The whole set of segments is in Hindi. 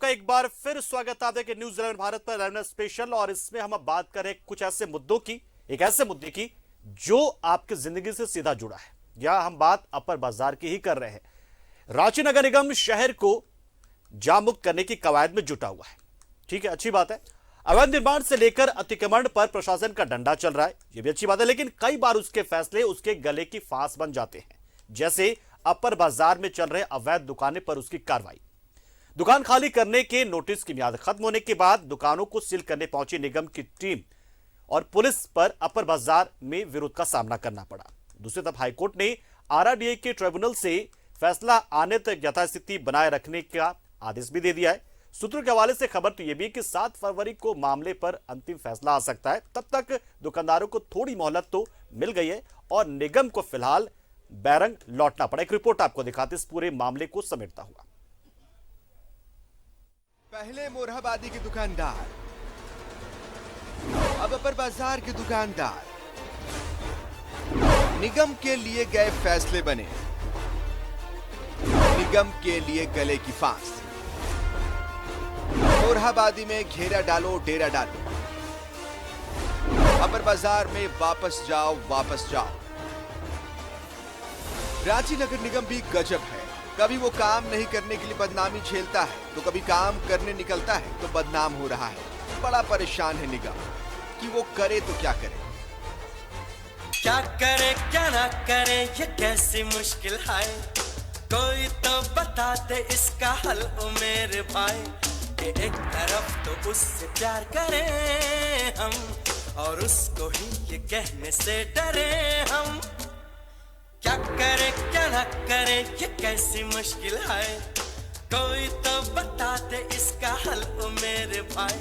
आपका एक बार फिर स्वागत है आपके न्यूज 11 भारत पर 11 स्पेशल। और इसमें हम अब बात करें कुछ ऐसे मुद्दों की, एक ऐसे मुद्दे की जो आपकी जिंदगी से सीधा जुड़ा है। या हम बात अपर बाजार की ही कर रहे हैं। रांची नगर निगम शहर को जाम मुक्त करने की कवायद में जुटा हुआ है। ठीक है, अच्छी बात है। अवैध निर्माण से लेकर अतिक्रमण पर प्रशासन का डंडा चल रहा है, यह भी अच्छी बात है। लेकिन कई बार उसके फैसले उसके गले की फांस बन जाते हैं। जैसे अपर बाजार में चल रहे अवैध दुकानें पर उसकी कार्रवाई। दुकान खाली करने के नोटिस की मियाद खत्म होने के बाद दुकानों को सील करने पहुंची निगम की टीम और पुलिस पर अपर बाजार में विरोध का सामना करना पड़ा। दूसरी तरफ हाईकोर्ट ने आरडीए के ट्रिब्यूनल से फैसला आने तक यथास्थिति बनाए रखने का आदेश भी दे दिया है। सूत्रों के हवाले से खबर तो यह भी है कि 7 फरवरी को मामले पर अंतिम फैसला आ सकता है। तब तक दुकानदारों को थोड़ी मोहलत तो मिल गई है और निगम को फिलहाल बैरंग लौटना पड़ा। एक रिपोर्ट आपको दिखाते इस पूरे मामले को समेटता हुआ। पहले मोरहाबादी के दुकानदार, अब अपर बाजार के दुकानदार। निगम के लिए गए फैसले बने, निगम के लिए गले की फांस। मोरहाबादी में घेरा डालो डेरा डालो, अपर बाजार में वापस जाओ वापस जाओ। रांची नगर निगम भी गजब है। कभी वो काम नहीं करने के लिए बदनामी झेलता है तो कभी काम करने निकलता है तो बदनाम हो रहा है। बड़ा परेशान है निगम कि वो करे तो क्या करे। क्या करे क्या ना करे ये कैसी मुश्किल है, कोई तो बता दे इसका हल ओ मेरे भाई। कि एक तरफ तो उससे प्यार करें हम और उसको ही ये कहने से डरे हम। क्या करे क्या ना करे ये कैसी मुश्किल है, कोई तो बता दे इसका हल ओ मेरे भाई।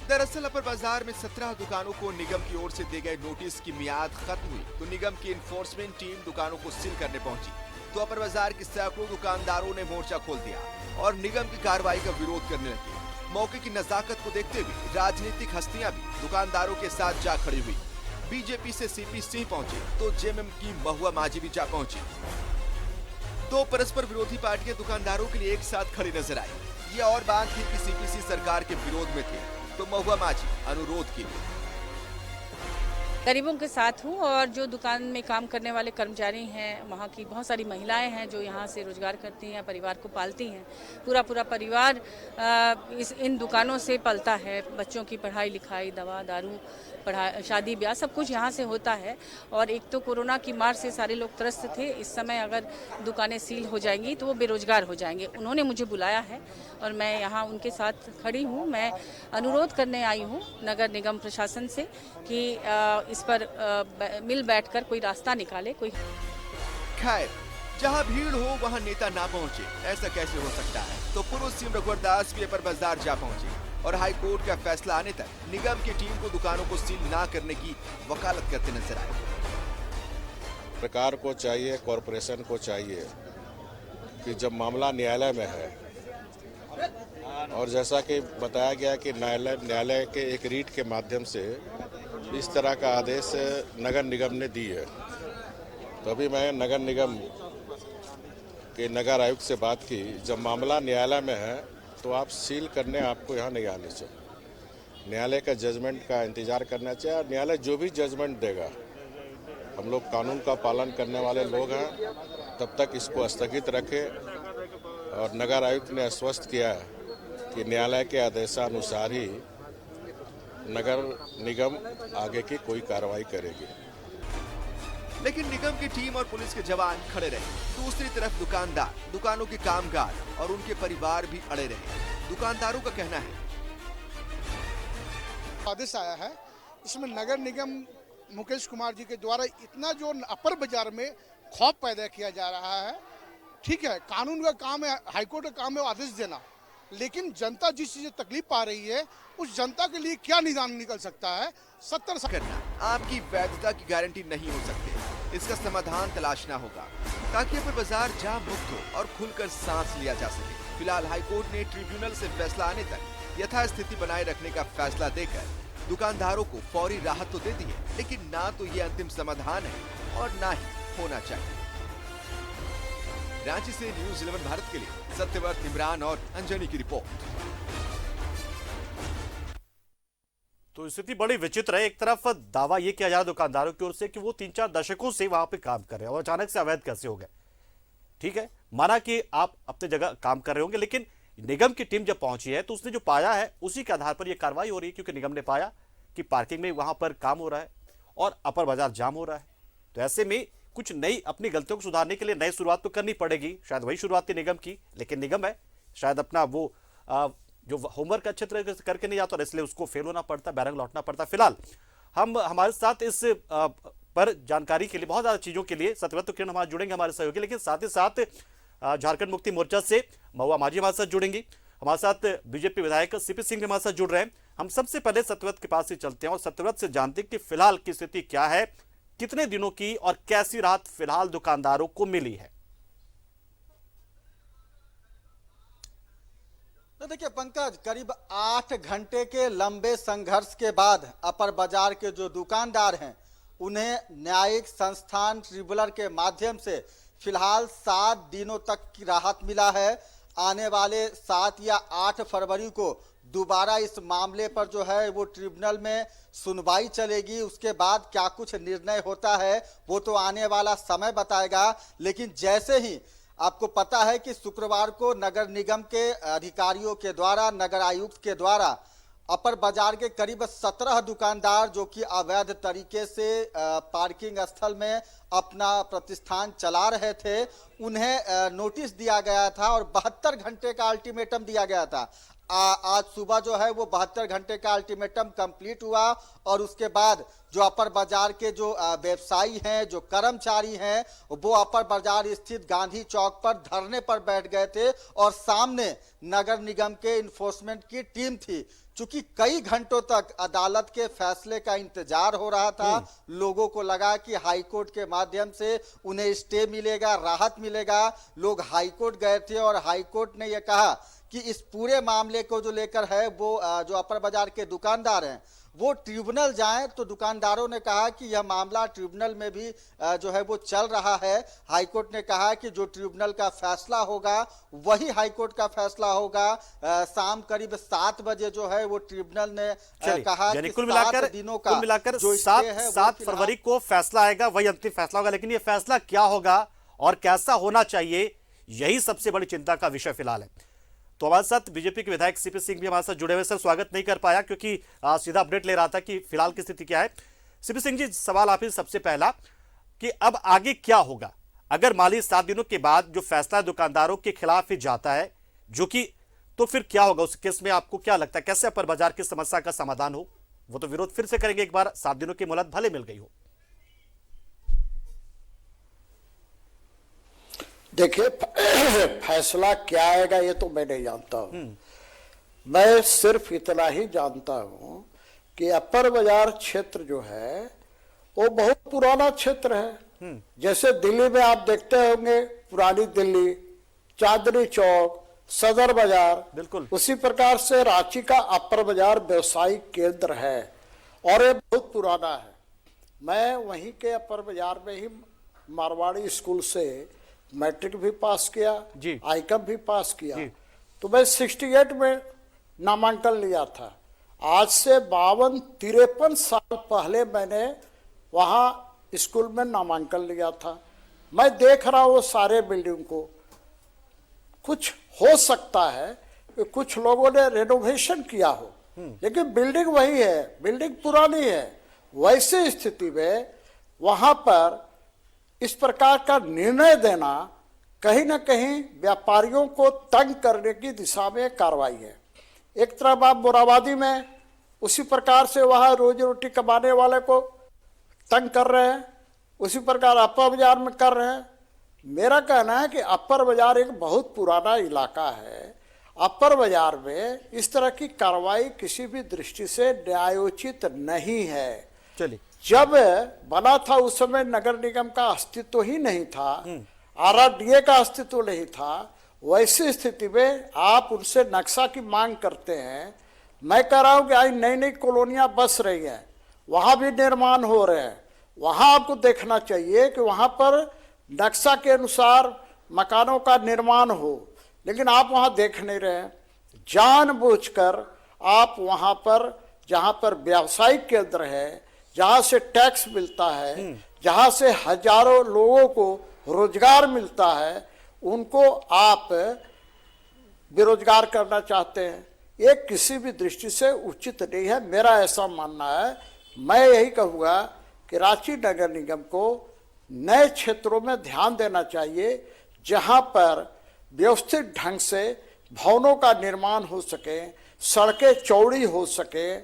दरअसल अपर बाजार में 17 दुकानों को निगम की ओर से दिए गए नोटिस की मियाद खत्म हुई तो निगम की इन्फोर्समेंट टीम दुकानों को सील करने पहुंची। तो अपर बाजार के सैकड़ों दुकानदारों ने मोर्चा खोल दिया और निगम की कार्रवाई का विरोध करने लगे। मौके की नजाकत को देखते हुए राजनीतिक हस्तियां भी दुकानदारों के साथ जा खड़ी हुई। बीजेपी से सीपी सिंह पहुंचे तो जेएमएम की महुआ माझी भी जा पहुंची। दो परस्पर विरोधी पार्टियां दुकानदारों के लिए एक साथ खड़ी नजर आई। ये और बात थी कि सीपीसी सरकार के विरोध में थे तो महुआ माझी अनुरोध की। गरीबों के साथ हूँ और जो दुकान में काम करने वाले कर्मचारी हैं, वहाँ की बहुत सारी महिलाएं हैं जो यहाँ से रोजगार करती हैं, परिवार को पालती हैं। पूरा परिवार इन दुकानों से पलता है। बच्चों की पढ़ाई लिखाई, दवा दारू, शादी ब्याह सब कुछ यहाँ से होता है। और एक तो कोरोना की मार से सारे लोग त्रस्त थे। इस समय अगर दुकानें सील हो जाएंगी तो वो बेरोजगार हो जाएंगे। उन्होंने मुझे बुलाया है और मैं यहाँ उनके साथ खड़ी हूँ। मैं अनुरोध करने आई हूँ नगर निगम प्रशासन से कि इस पर मिल बैठकर कोई रास्ता निकाले। कोई खैर, जहाँ भीड़ हो वहाँ नेता ना पहुँचे, ऐसा कैसे हो सकता है। तो पूर्व सीएम रघुवर दास भी अपर बाजार जा पहुँचे और हाईकोर्ट का फैसला आने तक निगम की टीम को दुकानों को सील ना करने की वकालत करते नजर आए। सरकार को चाहिए, कॉरपोरेशन को चाहिए कि जब मामला न्यायालय में है और जैसा कि बताया गया कि न्यायालय के एक रीट के माध्यम से इस तरह का आदेश नगर निगम ने दी है, तो अभी मैं नगर निगम के नगर आयुक्त से बात की। जब मामला न्यायालय में है तो आप सील करने आपको यहाँ नहीं आने चाहिए। न्यायालय का जजमेंट का इंतजार करना चाहिए और न्यायालय जो भी जजमेंट देगा, हम लोग कानून का पालन करने वाले लोग हैं, तब तक इसको स्थगित रखें। और नगर आयुक्त ने आश्वस्त किया है कि न्यायालय के आदेशानुसार ही नगर निगम आगे की कोई कार्रवाई करेगी। लेकिन निगम की टीम और पुलिस के जवान खड़े रहे। दूसरी तरफ दुकानदार, दुकानों के कामगार और उनके परिवार भी अड़े रहे। दुकानदारों का कहना है, आदेश आया है, इसमें नगर निगम मुकेश कुमार जी के द्वारा इतना जो अपर बाजार में खौफ पैदा किया जा रहा है। ठीक है, कानून का काम है, हाईकोर्ट का काम है आदेश देना, लेकिन जनता जिस चीज से तकलीफ पा रही है उस जनता के लिए क्या निदान निकल सकता है। 70 करना आपकी वैधता की गारंटी नहीं हो सकती। इसका समाधान तलाशना होगा ताकि अपर बाजार जाम मुक्त हो और खुलकर सांस लिया जा सके। फिलहाल हाईकोर्ट ने ट्रिब्यूनल से फैसला आने तक यथास्थिति बनाए रखने का फैसला देकर दुकानदारों को फौरी राहत तो दे दी है, लेकिन ना तो ये अंतिम समाधान है और ना ही होना चाहिए। रांची से न्यूज़ 11 भारत के लिए सत्यव्रत, इमरान और अंजनी की रिपोर्ट। तो स्थिति बड़ी विचित्र है। एक तरफ दावा ये किया जा रहा है दुकानदारों की ओर से कि वो 3-4 दशकों से वहां पे काम कर रहे हैं और अचानक से अवैध कैसे हो गए। ठीक है, माना कि आप अपनी जगह काम कर रहे होंगे, लेकिन निगम की टीम जब पहुंची है तो उसने जो पाया है उसी के आधार पर यह कार्रवाई हो रही है, क्योंकि निगम ने पाया कि पार्किंग में वहां पर काम हो रहा है और अपर बाजार जाम हो रहा है। तो ऐसे में कुछ नई अपनी गलतियों को सुधारने के लिए नई शुरुआत तो करनी पड़ेगी। शायद वही शुरुआत थी निगम की, लेकिन निगम है शायद अपना वो जो होमवर्क अच्छे तरीके से करके नहीं जाता और इसलिए उसको फेल होना पड़ता, बैरंग लौटना पड़ता। फिलहाल हमारे साथ इस पर जानकारी के लिए, बहुत ज्यादा चीजों के लिए सत्यव्रत तो किरण हमारे जुड़ेंगे हमारे सहयोगी, लेकिन साथ ही साथ झारखंड मुक्ति मोर्चा से महुआ माझी हमारे साथ जुड़ेंगी, हमारे साथ बीजेपी विधायक सीपी सिंह हमारे साथ जुड़ रहे हैं। हम सबसे पहले सत्यव्रत के पास ही चलते हैं और सत्यव्रत से जानते हैं कि फिलहाल की स्थिति क्या है, कितने दिनों की और कैसी राहत फिलहाल दुकानदारों को मिली है। तो देखिए पंकज, करीब 8 घंटे के लंबे संघर्ष के बाद अपर बाजार के जो दुकानदार हैं उन्हें न्यायिक संस्थान ट्रिब्यूनल के माध्यम से फिलहाल 7 दिनों तक की राहत मिला है। आने वाले 7 या 8 फरवरी को दोबारा इस मामले पर जो है वो ट्रिब्यूनल में सुनवाई चलेगी। उसके बाद क्या कुछ निर्णय होता है वो तो आने वाला समय बताएगा। लेकिन जैसे ही आपको पता है कि शुक्रवार को नगर निगम के अधिकारियों के द्वारा, नगर आयुक्त के द्वारा अपर बाजार के करीब 17 दुकानदार जो कि अवैध तरीके से पार्किंग स्थल में अपना प्रतिष्ठान चला रहे थे, उन्हें नोटिस दिया गया था और 72 घंटे का अल्टीमेटम दिया गया था। आज सुबह जो है वो 72 घंटे का अल्टीमेटम कंप्लीट हुआ और उसके बाद जो अपर बाजार के जो व्यवसायी हैं, जो कर्मचारी हैं, वो अपर बाजार स्थित गांधी चौक पर धरने पर बैठ गए थे और सामने नगर निगम के इन्फोर्समेंट की टीम थी। चूंकि कई घंटों तक अदालत के फैसले का इंतजार हो रहा था, लोगों को लगा कि हाईकोर्ट के माध्यम से उन्हें स्टे मिलेगा, राहत मिलेगा। लोग हाईकोर्ट गए थे और हाईकोर्ट ने यह कहा कि इस पूरे मामले को जो लेकर है वो जो अपर बाजार के दुकानदार हैं वो ट्रिब्यूनल जाएं। तो दुकानदारों ने कहा कि यह मामला ट्रिब्यूनल में भी जो है वो चल रहा है। हाईकोर्ट ने कहा कि जो ट्रिब्यूनल का फैसला होगा वही हाईकोर्ट का फैसला होगा। शाम करीब 7 बजे जो है वो ट्रिब्यूनल ने कहा कि कुल मिलाकर 7 फरवरी को फैसला आएगा, वही अंतिम फैसला होगा। लेकिन यह फैसला क्या होगा और कैसा होना चाहिए, यही सबसे बड़ी चिंता का विषय फिलहाल है। तो हमारे साथ बीजेपी के विधायक सीपी सिंह भी हमारे साथ जुड़े हुए। सर, स्वागत नहीं कर पाया क्योंकि सीधा अपडेट ले रहा था कि फिलहाल की स्थिति क्या है। सीपी सिंह जी, सवाल आप ही सबसे पहला कि अब आगे क्या होगा अगर माली 7 दिनों के बाद जो फैसला दुकानदारों के खिलाफ ही जाता है, जो कि तो फिर क्या होगा उस केस में? आपको क्या लगता है कैसे अपर बाजार की समस्या का समाधान हो? वो तो विरोध फिर से करेंगे एक बार, 7 दिनों की मोहलत भले मिल गई हो। देखिए, फैसला क्या आएगा ये तो मैं नहीं जानता हूं। मैं सिर्फ इतना ही जानता हूं कि अपर बाजार क्षेत्र जो है वो बहुत पुराना क्षेत्र है। जैसे दिल्ली में आप देखते होंगे, पुरानी दिल्ली, चांदनी चौक, सदर बाजार, बिल्कुल उसी प्रकार से रांची का अपर बाजार व्यवसायिक केंद्र है और ये बहुत पुराना है। मैं वहीं के अपर बाजार में ही मारवाड़ी स्कूल से मैट्रिक भी पास किया, आईकम भी पास किया। तो मैं 68 में नामांकन लिया था। आज से 52-53 साल पहले मैंने वहाँ स्कूल में नामांकन लिया था। मैं देख रहा हूँ वो सारे बिल्डिंग को। कुछ हो सकता है कि कुछ लोगों ने रेनोवेशन किया हो, लेकिन बिल्डिंग वही है, बिल्डिंग पुरानी है। वैसे स्थिति में वहाँ पर इस प्रकार का निर्णय देना कहीं ना कहीं व्यापारियों को तंग करने की दिशा में कार्रवाई है। एक तरफ आप मोराबादी में उसी प्रकार से वहाँ रोजी रोटी कमाने वाले को तंग कर रहे हैं, उसी प्रकार अपर बाजार में कर रहे हैं। मेरा कहना है कि अपर बाजार एक बहुत पुराना इलाका है। अपर बाजार में इस तरह की कार्रवाई किसी भी दृष्टि से न्यायोचित नहीं है। चलिए, जब बना था उस समय नगर निगम का अस्तित्व ही नहीं था, RRDA का अस्तित्व नहीं था। वैसी स्थिति में आप उनसे नक्शा की मांग करते हैं। मैं कह रहा हूं कि आज नई नई कॉलोनियां बस रही हैं, वहां भी निर्माण हो रहे हैं। वहां आपको देखना चाहिए कि वहां पर नक्शा के अनुसार मकानों का निर्माण हो, लेकिन आप वहां देख नहीं रहे हैं। जानबूझकर आप वहां पर, जहां पर व्यावसायिक केंद्र है, जहां से टैक्स मिलता है, जहां से हजारों लोगों को रोजगार मिलता है, उनको आप बेरोजगार करना चाहते हैं। ये किसी भी दृष्टि से उचित नहीं है, मेरा ऐसा मानना है। मैं यही कहूँगा कि रांची नगर निगम को नए क्षेत्रों में ध्यान देना चाहिए, जहां पर व्यवस्थित ढंग से भवनों का निर्माण हो सके, सड़कें चौड़ी हो सके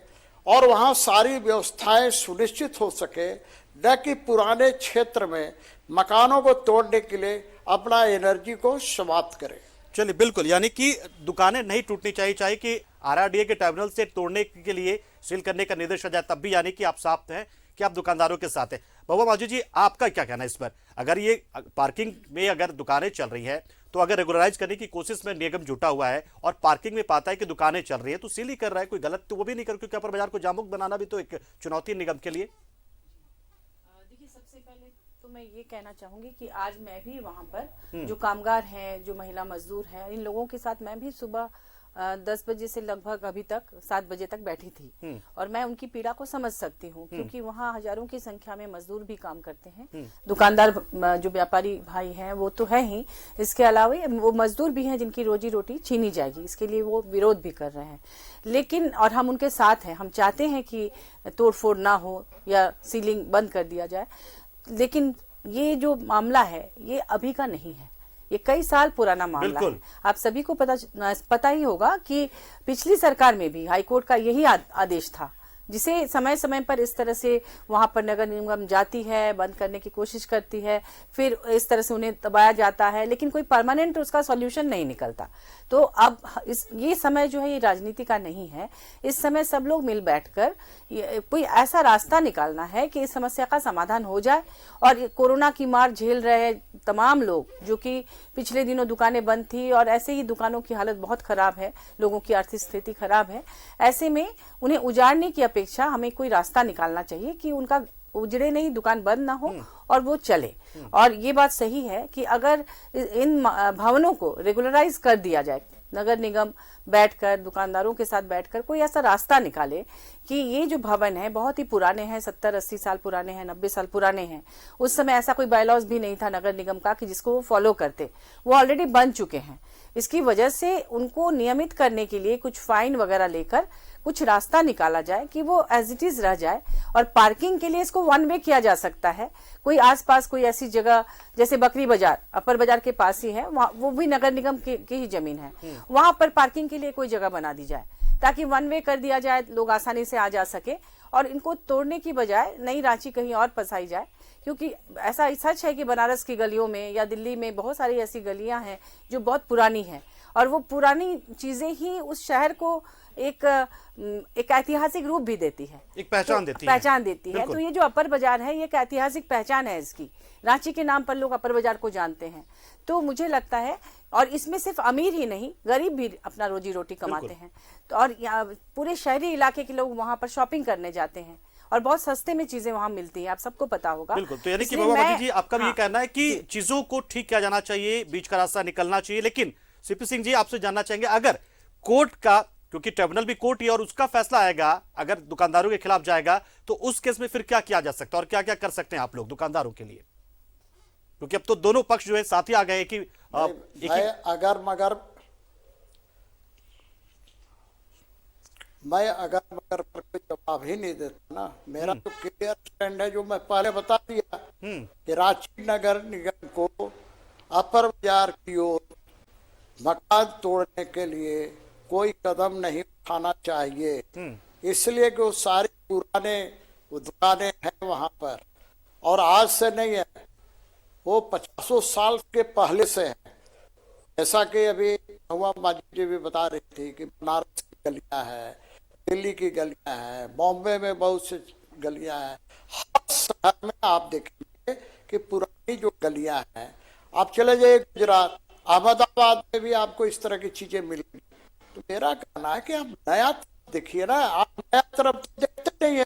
और वहां सारी व्यवस्थाएं सुनिश्चित हो सके, न कि पुराने क्षेत्र में मकानों को तोड़ने के लिए अपना एनर्जी को समाप्त करें। चलिए, बिल्कुल, यानी कि दुकानें नहीं टूटनी चाहिए, चाहे कि आरआरडीए के ट्राइब्यूनल से तोड़ने के लिए सील करने का निर्देश आ जाए, तब भी यानी कि आप साफ हैं कि आप दुकानदारों के साथ हैं। बाबा मांझी जी, आपका क्या कहना है इस पर? अगर ये पार्किंग में अगर दुकानें चल रही है, तो अगर रेगुलराइज करने की कोशिश में निगम जुटा हुआ है और पार्किंग में पाता है कि दुकानें चल रही है, तो सील ही कर रहा है, कोई गलत तो वो भी नहीं कर, क्योंकि अपर बाजार को जामुक्त बनाना भी तो एक चुनौती है निगम के लिए। देखिए, सबसे पहले तो मैं ये कहना चाहूंगी कि आज मैं भी वहाँ पर जो कामगार हैं, जो महिला मजदूर हैं, इन लोगों के साथ मैं भी सुबह 10 बजे से लगभग अभी तक 7 बजे तक बैठी थी और मैं उनकी पीड़ा को समझ सकती हूँ, क्योंकि वहाँ हजारों की संख्या में मजदूर भी काम करते हैं, दुकानदार जो व्यापारी भाई हैं वो तो है ही, इसके अलावा वो मजदूर भी हैं जिनकी रोजी रोटी छीनी जाएगी, इसके लिए वो विरोध भी कर रहे हैं। लेकिन और हम उनके साथ हैं, हम चाहते हैं कि तोड़फोड़ ना हो या सीलिंग बंद कर दिया जाए, लेकिन ये जो मामला है ये अभी का नहीं है, ये कई साल पुराना मामला है। आप सभी को पता ही होगा कि पिछली सरकार में भी हाईकोर्ट का यही आदेश था, जिसे समय समय पर इस तरह से वहां पर नगर निगम जाती है, बंद करने की कोशिश करती है, फिर इस तरह से उन्हें दबाया जाता है, लेकिन कोई परमानेंट उसका सॉल्यूशन नहीं निकलता। तो अब ये समय जो है ये राजनीति का नहीं है, इस समय सब लोग मिल बैठकर कोई ऐसा रास्ता निकालना है कि इस समस्या का समाधान हो जाए और कोरोना की मार झेल रहे तमाम लोग, जो कि पिछले दिनों दुकानें बंद थी और ऐसे ही दुकानों की हालत बहुत खराब है, लोगों की आर्थिक स्थिति खराब है, ऐसे में उन्हें उजाड़ने की अपेक्षा हमें कोई रास्ता निकालना चाहिए कि उनका उजड़े नहीं, दुकान बंद ना हो और वो चले। और ये बात सही है कि अगर इन भवनों को रेगुलराइज कर दिया जाए, नगर निगम बैठकर दुकानदारों के साथ बैठकर कोई ऐसा रास्ता निकाले कि ये जो भवन है बहुत ही पुराने हैं, 70-80 साल पुराने हैं, 90 साल पुराने हैं, उस समय ऐसा कोई बायलॉज भी नहीं था नगर निगम का कि जिसको वो फॉलो करते, वो ऑलरेडी बन चुके हैं। इसकी वजह से उनको नियमित करने के लिए कुछ फाइन वगैरह लेकर कुछ रास्ता निकाला जाए कि वो एज इट इज रह जाए। और पार्किंग के लिए इसको वन वे किया जा सकता है, कोई आसपास कोई ऐसी जगह जैसे बकरी बाजार अपर बाजार के पास ही है, वो भी नगर निगम की ही जमीन है, वहां पर पार्किंग के लिए कोई जगह बना दी जाए ताकि वन वे कर दिया जाए, लोग आसानी से आ जा सके और इनको तोड़ने की बजाय नई रांची कहीं और बसाई जाए। क्योंकि ऐसा सच है कि बनारस की गलियों में या दिल्ली में बहुत सारी ऐसी गलियां हैं जो बहुत पुरानी हैं और वो पुरानी चीजें ही उस शहर को एक ऐतिहासिक रूप भी देती है, एक पहचान देती है। तो ये जो अपर बाजार है ये एक ऐतिहासिक पहचान है इसकी, रांची के नाम पर लोग अपर बाजार को जानते हैं। तो मुझे लगता है, और इसमें सिर्फ अमीर ही नहीं गरीब भी अपना रोजी रोटी कमाते हैं, तो और पूरे शहरी इलाके के लोग वहां पर शॉपिंग करने जाते हैं और बहुत सस्ते में चीजें वहां मिलती हैं, आप सबको पता होगा। बिल्कुल। तो यानी कि बाबा मांझी जी, आपका भी ये कहना है कि चीजों को ठीक किया जाना चाहिए, बीच का रास्ता निकलना चाहिए। लेकिन सीपी सिंह जी, आपसे जानना चाहेंगे, अगर कोर्ट का, क्योंकि ट्रिब्यूनल भी कोर्ट ही और उसका फैसला आएगा, अगर दुकानदारों के खिलाफ जाएगा, तो उस केस में फिर क्या किया जा सकता है और क्या क्या कर सकते हैं आप लोग दुकानदारों के लिए? क्योंकि अब तो दोनों पक्ष जो है साथ ही आ गए कि अगर मगर पर कोई जवाब ही नहीं देता ना, मेरा तो क्लियर स्टैंड है जो मैं पहले बता दिया कि रांची नगर निगम को अपर बाजार की ओर मकान तोड़ने के लिए कोई कदम नहीं उठाना चाहिए, इसलिए कि वो सारी पुराने दुकानें हैं वहां पर और आज से नहीं है, वो 50 साल के पहले से है। जैसा कि अभी हुआ मांझी जी भी बता रही थी कि बनारस की गलियां है, दिल्ली की गलियां हैं, बॉम्बे में बहुत सी गलियां हैं, हर शहर में आप देखेंगे कि पुरानी जो गलियां हैं, आप चले जाइए गुजरात, अहमदाबाद में भी आपको इस तरह की चीजें मिलेंगी। तो मेरा कहना है कि आप नया देखिए ना, आप नया तरफ तो देखते नहीं है,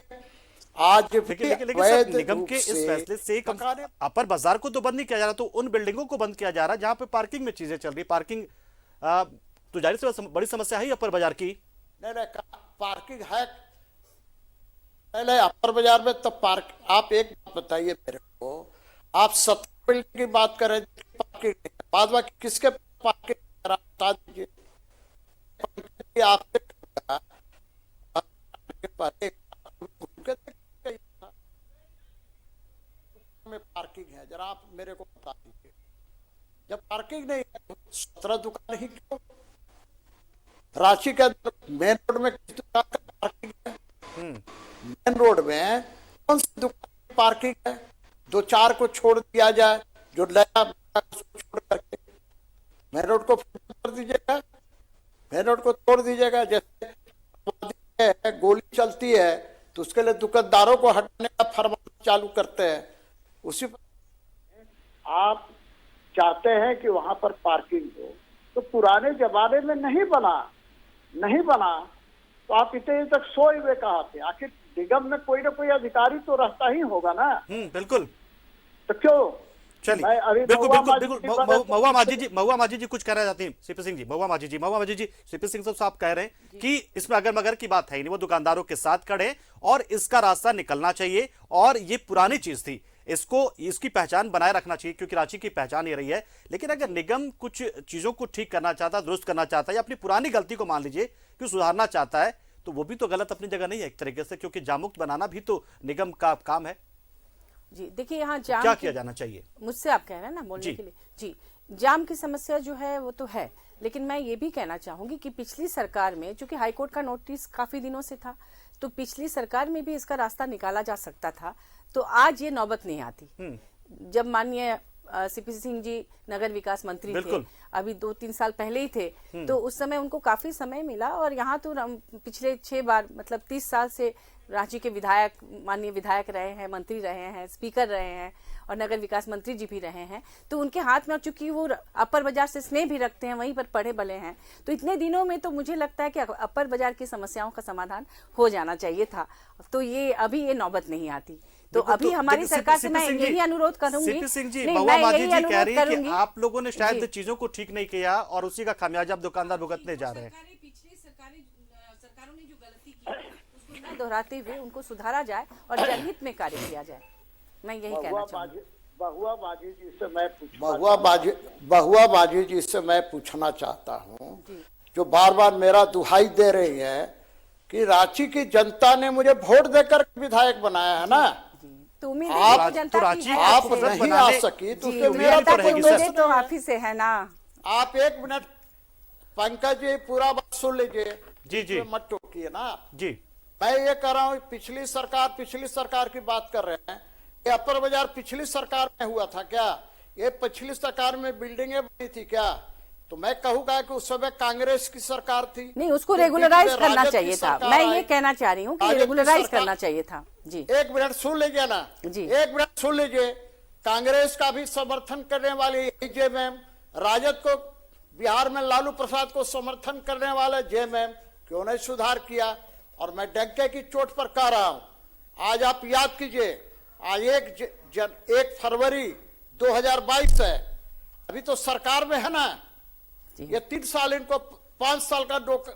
आज भी लेकिन सर, अवैध निगम रूप के इस से फैसले से अपर बाजार को तो बंद नहीं किया जा रहा, तो उन बिल्डिंगों को बंद किया जा रहा है जहां पे पार्किंग में चीजें चल रही। पार्किंग तो जाहिर सी बड़ी समस्या है अपर बाजार की। नहीं, पार्किंग है पहले अपर बाजार में, तो पार्क आप एक बात बताइए मेरे को, आप 70 बिल्डिंग की बात कर रहे थे, पार्किंग बाद में किसके पार्किंग बता दीजिए। आपसे में पार्किंग है, जरा आप मेरे को बता दीजिए। जब पार्किंग नहीं है तो 17 दुकान ही क्यों? रांची के मेन रोड में किस दुकान का पार्किंग है? मेन रोड में कौन सी दुकान की पार्किंग है? 2-4 को छोड़ दिया जाए, जो नया उसको छोड़ करके मेन रोड को कर दीजिएगा, मेन रोड को तोड़ दीजिएगा। जैसे गोली चलती है तो उसके लिए दुकानदारों को हटाने का फरमान चालू करते हैं। उसी पर आप चाहते हैं कि वहां पर पार्किंग हो, तो पुराने जमाने में नहीं बना तो आप इतने तक सोए हुए कहाँ थे? आखिर निगम में कोई ना कोई अधिकारी तो रहता ही होगा ना। बिल्कुल। तो क्यों? चलिए, बिल्कुल महुआ माझी जी कुछ कहना चाहती हैं। सीपी सिंह जी, महुआ माझी जी, सीपी सिंह साहब कह रहे हैं कि इसमें अगर मगर की बात है ही नहीं, वो दुकानदारों के साथ खड़े और इसका रास्ता निकलना चाहिए, और ये पुरानी चीज थी, इसकी पहचान बनाए रखना चाहिए, क्योंकि रांची की पहचान ये रही है। लेकिन अगर निगम कुछ चीजों को ठीक करना चाहता है, दुरुस्त करना चाहता है, या अपनी पुरानी गलती को मान लीजिए कि सुधारना चाहता है, तो वो भी तो गलत अपनी जगह नहीं है एक तरीके से, क्योंकि जामुक्त बनाना भी तो निगम का काम है। जी देखिए, यहाँ जाम क्या किया जाना चाहिए? मुझसे आप कह रहे हैं ना बोलने के लिए। जी, जाम की समस्या जो है वो तो है, लेकिन मैं ये भी कहना चाहूंगी कि पिछली सरकार में, चूंकि हाईकोर्ट का नोटिस काफी दिनों से था, तो पिछली सरकार में भी इसका रास्ता निकाला जा सकता था, तो आज ये नौबत नहीं आती। जब माननीय सीपी सिंह जी नगर विकास मंत्री थे, अभी 2-3 साल पहले ही थे, तो उस समय उनको काफी समय मिला, और यहाँ तो पिछले 6 बार मतलब 30 साल से रांची के विधायक, माननीय विधायक रहे हैं, मंत्री रहे हैं, स्पीकर रहे हैं, और नगर विकास मंत्री जी भी रहे हैं। तो उनके हाथ में, चूंकि वो अपर बाजार से स्नेह भी रखते हैं, वहीं पर पढ़े बले हैं, तो इतने दिनों में तो मुझे लगता है कि अपर बाजार की समस्याओं का समाधान हो जाना चाहिए था। तो ये अभी ये नौबत नहीं आती। तो अभी हमारी सरकार से मैं यही अनुरोध करूंगी। सीपी सिंह जी, महुआ माझी जी कह रही है कि आप लोगों ने शायद चीजों को ठीक नहीं किया, और उसी का खामियाजा अब दुकानदार भुगतने जा रहे हैं। पिछली सरकारों ने जो गलती की उसको न दोहराते हुए उनको सुधारा जाए और जनहित में कार्य किया जाए। मैं यही कहना चाहूंगी। बहुआ बाजी जी से मैं पूछना चाहता हूँ, जो बार बार मेरा दुहाई दे रही है कि रांची की जनता ने मुझे वोट देकर विधायक बनाया है ना, तो उम्मीद आप जनता की है, आप नहीं आ सकी तो मेरा तो आप ही से है ना। आप 1 मिनट पंकज जी पूरा बात सुन लीजिए। जी मत टोकिए ना जी। मैं ये कह रहा हूँ, पिछली सरकार की बात कर रहे हैं। ये अपर बाजार पिछली सरकार में हुआ था क्या? ये पिछली सरकार में बिल्डिंगें बनी थी क्या? तो मैं कहूँगा कि उस समय कांग्रेस की सरकार थी। नहीं, उसको रेगुलराइज करना चाहिए था। मैं ये कहना चाह रही हूँ कि रेगुलराइज करना चाहिए था। जी 1 मिनट सुन लीजिए ना जी, 1 मिनट सुन लीजिए। कांग्रेस का भी समर्थन करने वाली जेएमएम, राजद को बिहार में लालू प्रसाद को समर्थन करने वाले जेएमएम क्यों नहीं सुधार किया? और मैं डंके की चोट पर कह रहा हूँ, आज आप याद कीजिए, आज 1 फरवरी 2022 है, अभी तो सरकार में है ना, ये 3 साल, इनको 5 साल का मौका।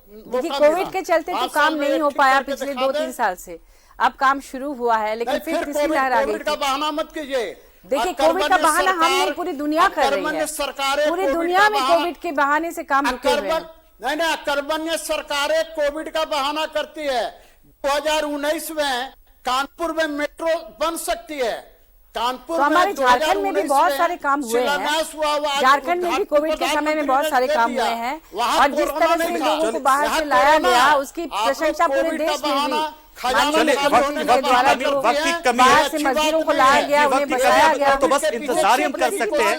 कोविड के चलते तो काम नहीं हो पाया पिछले 2-3 साल से। अब काम शुरू हुआ है, लेकिन फिर तीसरी लहर आ गई। कोविड का बहाना मत कीजिए। देखिए, कोविड का बहाना हम नहीं, पूरी दुनिया कर रही है। पूरी दुनिया में कोविड के बहाने से काम रुके हुए हैं। नहीं, कर्मण्य सरकारें कोविड का बहाना करती है। 2019 में कानपुर में मेट्रो बन सकती है। कानपुर तो हमारे झारखंड में भी बहुत सारे काम हुए हैं। झारखंड में भी कोविड के समय में बहुत सारे काम हुए हैं, और जिस तरह से लोगों को बाहर से लाया गया, उसकी प्रशंसा पूरे देश में हुई। बाहर से मजदूरों को लाया गया, उन्हें बचाया गया। तो बस इंतजार हम कर सकते हैं,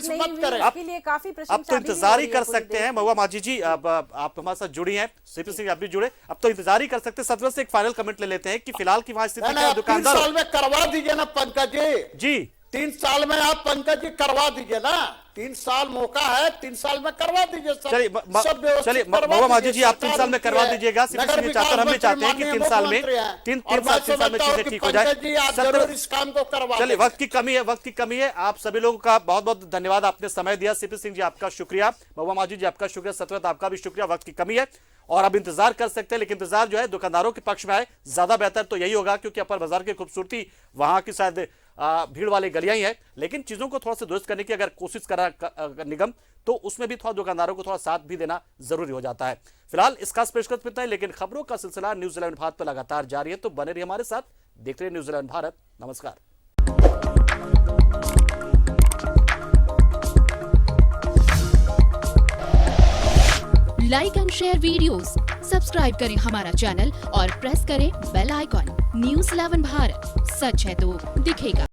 आपके लिए काफी अब तो इंतजार ही कर सकते हैं। महुआ माझी जी, अब आप हमारे साथ जुड़ी हैं, सीपी सिंह आप भी जुड़े, अब तो इंतजार ही कर सकते हैं। सदर से एक फाइनल कमेंट ले लेते हैं कि फिलहाल की वहां स्थिति क्या? दुकानदार 3 साल में करवा दीजिए ना पंकज जी। 3 साल में आप पंकज जी करवा दीजिए ना। 3 साल मौका है, 3 साल में करवा दीजिए सब। चलिए सब व्यवस्थित चलिए करवा बाबा मांझी जी, दीजिए, आप 3 साल में सरकार करवा है। दीजिएगा। सिर्फ नगर इसलिए चाहते हैं, हम भी विकास चाहते हैं कि मंत्री 3 साल में मुख्यमंत्री हैं। 3 और मैं साल में समझता हूं चीजें कि ठीक हो जाए। पंकज जी, आप सत्र- जरूर इस काम को करवा चलिए, देंगे। वक्त की कमी है। आप सभी लोगों का बहुत बहुत धन्यवाद, आपने समय दिया। सीपी सिंह जी आपका शुक्रिया, बाबा मांझी जी आपका शुक्रिया, सतवत आपका भी शुक्रिया। वक्त की कमी है और अब इंतजार कर सकते हैं, लेकिन इंतजार जो है दुकानदारों के पक्ष में आए ज्यादा बेहतर तो यही होगा, क्योंकि अपर बाजार की खूबसूरती वहां की शायद भीड़ वाली गलियां ही है। लेकिन चीजों को थोड़ा सा दुरुस्त करने की अगर कोशिश करा निगम, तो उसमें भी थोड़ा दुकानदारों को थोड़ा साथ भी देना जरूरी हो जाता है। फिलहाल इसका पेशकश इतना है, लेकिन खबरों का सिलसिला न्यूज 11 भारत पर लगातार जारी है, तो बने रहिए हमारे साथ, देखते रहिए न्यूज 11 भारत। नमस्कार। Like and share videos, subscribe करें हमारा चैनल और प्रेस करें बेल आइकॉन। न्यूज़ 11 भारत, सच है तो दिखेगा।